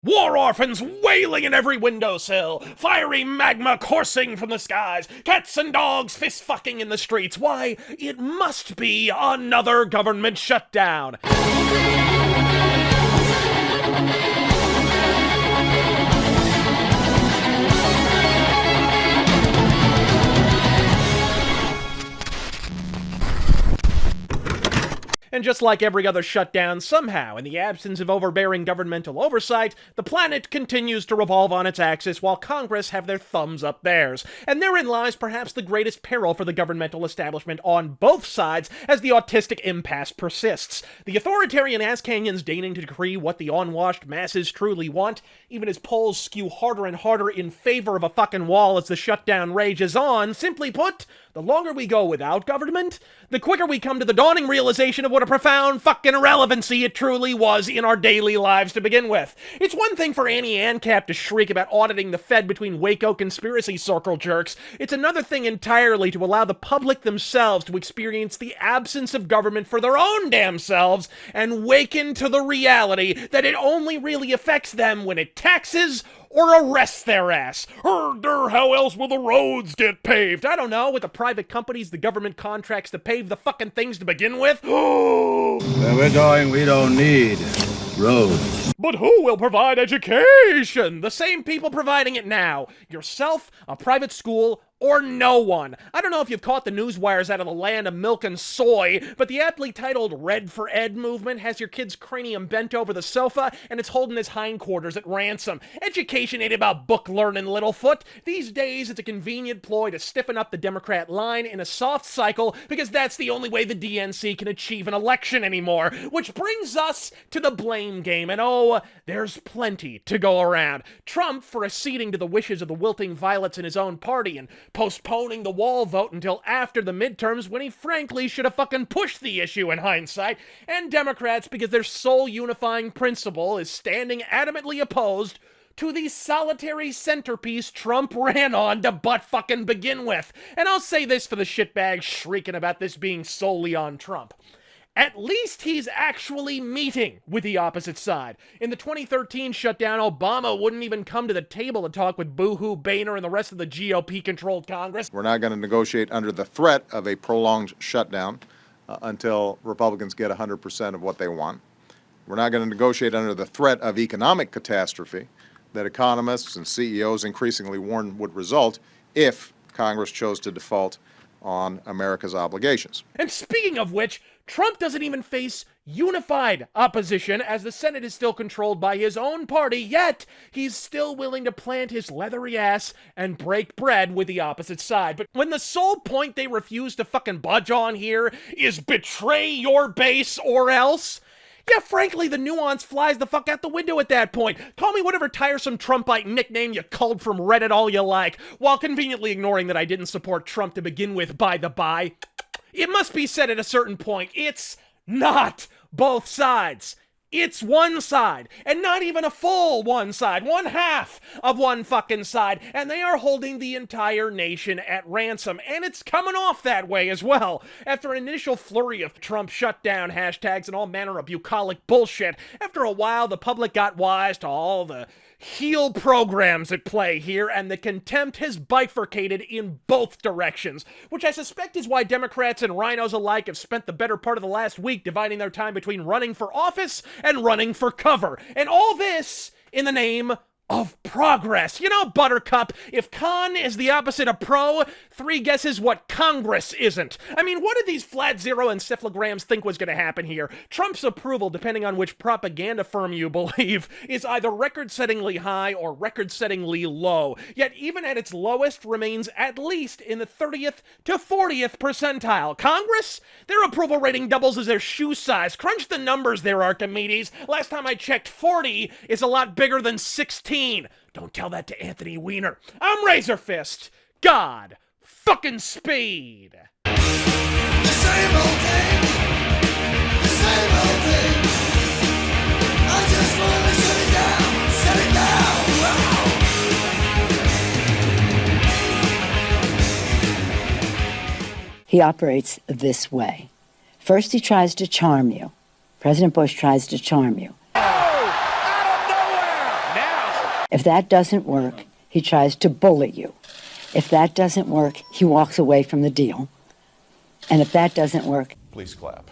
War orphans wailing in every windowsill, fiery magma coursing from the skies, cats and dogs fist-fucking in the streets. Why, it must be another government shutdown. And just like every other shutdown, somehow, in the absence of overbearing governmental oversight, the planet continues to revolve on its axis while Congress have their thumbs up theirs. And therein lies perhaps the greatest peril for the governmental establishment on both sides as the autistic impasse persists. The authoritarian ass-canyons deigning to decree what the unwashed masses truly want, even as polls skew harder and harder in favor of a fucking wall as the shutdown rages on. Simply put, the longer we go without government, the quicker we come to the dawning realization of what a profound fucking irrelevancy it truly was in our daily lives to begin with. It's one thing for Annie Ancap to shriek about auditing the Fed between Waco conspiracy circle jerks. It's another thing entirely to allow the public themselves to experience the absence of government for their own damn selves and waken to the reality that it only really affects them when it taxes or arrest their ass. How else will the roads get paved? I don't know, with the private companies the government contracts to pave the fucking things to begin with? Where we're going, we don't need roads. But who will provide education? The same people providing it now. Yourself, a private school, or no one. I don't know if you've caught the news wires out of the land of milk and soy, but the aptly titled Red for Ed movement has your kid's cranium bent over the sofa and it's holding his hindquarters at ransom. Education ain't about book learning, Littlefoot. These days, it's a convenient ploy to stiffen up the Democrat line in a soft cycle because that's the only way the DNC can achieve an election anymore. Which brings us to the blame game, and oh, there's plenty to go around. Trump for acceding to the wishes of the wilting violets in his own party and postponing the wall vote until after the midterms when he frankly should have fucking pushed the issue in hindsight, and Democrats because their sole unifying principle is standing adamantly opposed to the solitary centerpiece Trump ran on to butt fucking begin with. And I'll say this for the shitbags shrieking about this being solely on Trump. At least he's actually meeting with the opposite side. In the 2013 shutdown, Obama wouldn't even come to the table to talk with Boo-hoo Boehner and the rest of the GOP-controlled Congress. We're not going to negotiate under the threat of a prolonged shutdown until Republicans get 100% of what they want. We're not going to negotiate under the threat of economic catastrophe that economists and CEOs increasingly warn would result if Congress chose to default on America's obligations. And speaking of which, Trump doesn't even face unified opposition as the Senate is still controlled by his own party, yet he's still willing to plant his leathery ass and break bread with the opposite side. But when the sole point they refuse to fucking budge on here is betray your base or else, yeah, frankly, the nuance flies the fuck out the window at that point. Call me whatever tiresome Trumpite nickname you culled from Reddit all you like, while conveniently ignoring that I didn't support Trump to begin with, by the by. It must be said at a certain point, it's not both sides. It's one side, and not even a full one side, one half of one fucking side, and they are holding the entire nation at ransom, and it's coming off that way as well. After an initial flurry of Trump shutdown hashtags and all manner of bucolic bullshit, after a while the public got wise to all the heel programs at play here, and the contempt has bifurcated in both directions, which I suspect is why Democrats and rhinos alike have spent the better part of the last week dividing their time between running for office and running for cover. And all this in the name of progress. You know, Buttercup, if con is the opposite of pro, three guesses what Congress isn't. I mean, what did these flat zero encephalograms think was going to happen here? Trump's approval, depending on which propaganda firm you believe, is either record-settingly high or record-settingly low, yet even at its lowest remains at least in the 30th to 40th percentile. Congress? Their approval rating doubles as their shoe size. Crunch the numbers there, Archimedes. Last time I checked, 40 is a lot bigger than 16. Don't tell that to Anthony Weiner. I'm Razor Fist. God fucking speed. The same old thing. The same old thing. I just wanna shut it down. Shut it down. Wow. He operates this way. First, he tries to charm you. President Bush tries to charm you. If that doesn't work, he tries to bully you. If that doesn't work, he walks away from the deal. And if that doesn't work, Please clap.